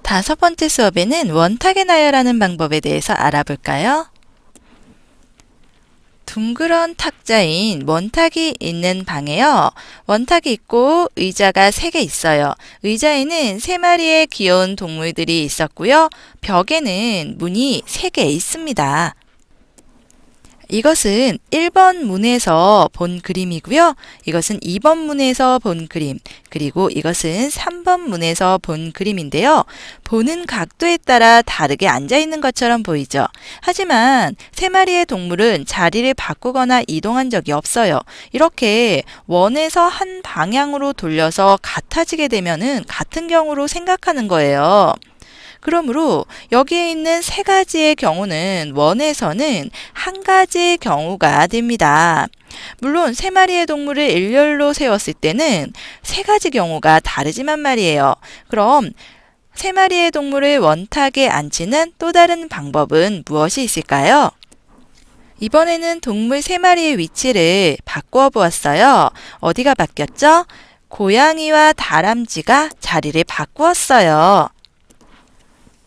5번째 수업에는 원탁에 나열하는 방법에 대해서 알아볼까요? 둥그런 탁자인 원탁이 있는 방에요. 원탁이 있고 의자가 3개 있어요. 의자에는 3마리의 귀여운 동물들이 있었고요. 벽에는 문이 3개 있습니다. 이것은 1번 문에서 본 그림이고요. 이것은 2번 문에서 본 그림, 그리고 이것은 3번 문에서 본 그림인데요. 보는 각도에 따라 다르게 앉아 있는 것처럼 보이죠. 하지만 3마리의 동물은 자리를 바꾸거나 이동한 적이 없어요. 이렇게 원에서 한 방향으로 돌려서 같아지게 되면은 같은 경우로 생각하는 거예요. 그러므로 여기에 있는 3가지의 경우는 원에서는 한 가지의 경우가 됩니다. 물론 3마리의 동물을 일렬로 세웠을 때는 3가지 경우가 다르지만 말이에요. 그럼 3마리의 동물을 원탁에 앉히는 또 다른 방법은 무엇이 있을까요? 이번에는 동물 3마리의 위치를 바꾸어 보았어요. 어디가 바뀌었죠? 고양이와 다람쥐가 자리를 바꾸었어요.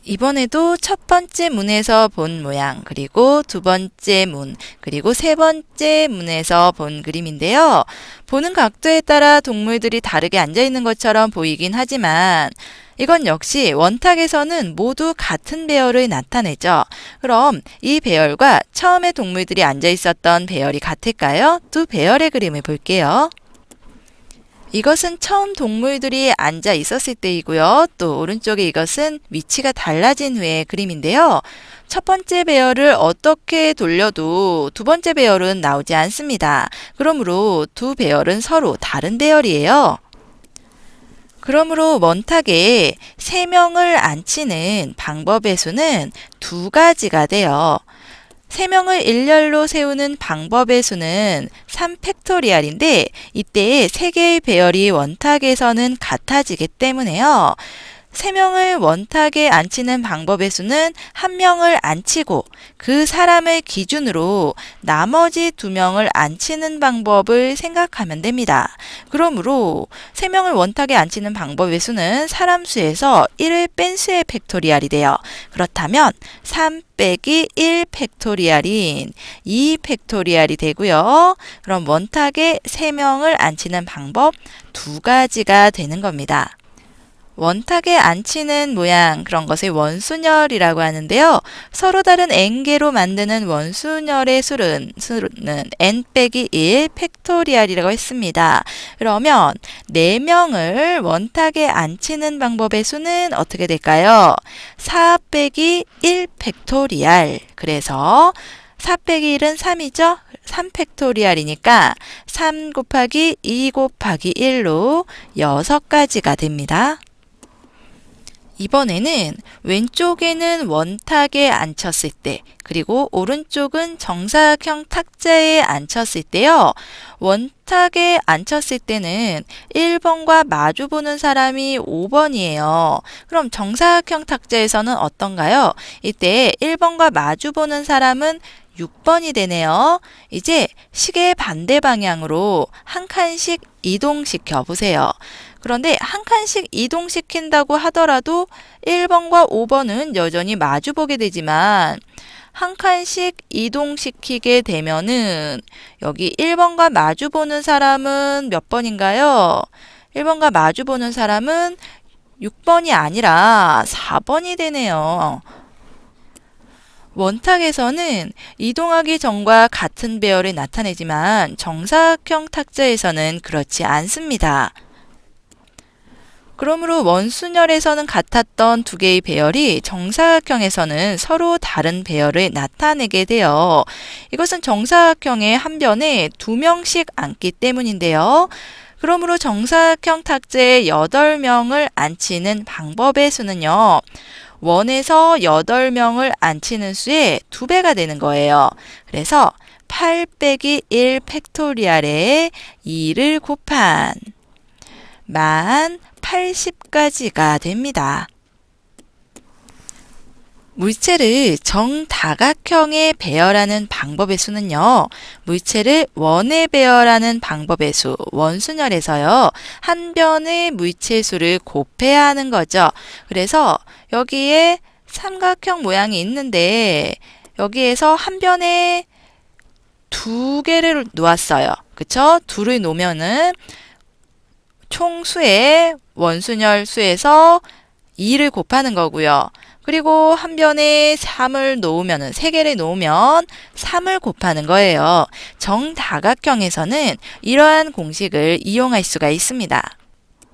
이번에도 첫 번째 문에서 본 모양, 그리고 두 번째 문, 그리고 세 번째 문에서 본 그림인데요. 보는 각도에 따라 동물들이 다르게 앉아 있는 것처럼 보이긴 하지만 이건 역시 원탁에서는 모두 같은 배열을 나타내죠. 그럼 이 배열과 처음에 동물들이 앉아 있었던 배열이 같을까요? 두 배열의 그림을 볼게요. 이것은 처음 동물들이 앉아 있었을 때이고요. 또 오른쪽에 이것은 위치가 달라진 후의 그림인데요. 첫 번째 배열을 어떻게 돌려도 두 번째 배열은 나오지 않습니다. 그러므로 두 배열은 서로 다른 배열이에요. 그러므로 원탁에 3명을 앉히는 방법의 수는 2가지가 돼요. 3명을 일렬로 세우는 방법의 수는 3팩토리알인데 이때 3개의 배열이 원탁에서는 같아지기 때문에요. 3명을 원탁에 앉히는 방법의 수는 1명을 앉히고 그 사람을 기준으로 나머지 2명을 앉히는 방법을 생각하면 됩니다. 그러므로 3명을 원탁에 앉히는 방법의 수는 사람 수에서 1을 뺀 수의 팩토리알이 돼요. 그렇다면 3 빼기 1 팩토리알인 2 팩토리알이 되고요. 그럼 원탁에 3명을 앉히는 방법 2가지가 되는 겁니다. 원탁에 앉히는 모양, 그런 것을 원순열이라고 하는데요. 서로 다른 n개로 만드는 원순열의 수는 n 빼기 1 팩토리알이라고 했습니다. 그러면 4명을 원탁에 앉히는 방법의 수는 어떻게 될까요? 4 빼기 1 팩토리알. 그래서 4 빼기 1은 3이죠? 3 팩토리알이니까 3 곱하기 2 곱하기 1로 6가지가 됩니다. 이번에는 왼쪽에는 원탁에 앉혔을 때, 그리고 오른쪽은 정사각형 탁자에 앉혔을 때요. 원탁에 앉혔을 때는 1번과 마주보는 사람이 5번이에요. 그럼 정사각형 탁자에서는 어떤가요? 이때 1번과 마주보는 사람은 6번이 되네요. 이제 시계 반대 방향으로 한 칸씩 이동시켜 보세요. 그런데 한 칸씩 이동시킨다고 하더라도 1번과 5번은 여전히 마주보게 되지만 한 칸씩 이동시키게 되면은 여기 1번과 마주보는 사람은 몇 번인가요? 1번과 마주보는 사람은 6번이 아니라 4번이 되네요. 원탁에서는 이동하기 전과 같은 배열을 나타내지만 정사각형 탁자에서는 그렇지 않습니다. 그러므로 원순열에서는 같았던 2개의 배열이 정사각형에서는 서로 다른 배열을 나타내게 돼요. 이것은 정사각형의 한 변에 2명씩 앉기 때문인데요. 그러므로 정사각형 탁자에 8명을 앉히는 방법의 수는요. 원에서 8명을 앉히는 수의 2배가 되는 거예요. 그래서 8 빼기 1 팩토리알에 2를 곱한 1080가지가 됩니다. 물체를 정다각형에 배열하는 방법의 수는요, 물체를 원에 배열하는 방법의 수, 원순열에서요, 한 변의 물체 수를 곱해야 하는 거죠. 그래서 여기에 삼각형 모양이 있는데, 여기에서 한 변에 두 개를 놓았어요. 그쵸? 둘을 놓으면은 총수의 원순열 수에서 2를 곱하는 거고요. 그리고 한 변에 3을 놓으면, 3개를 놓으면 3을 곱하는 거예요. 정다각형에서는 이러한 공식을 이용할 수가 있습니다.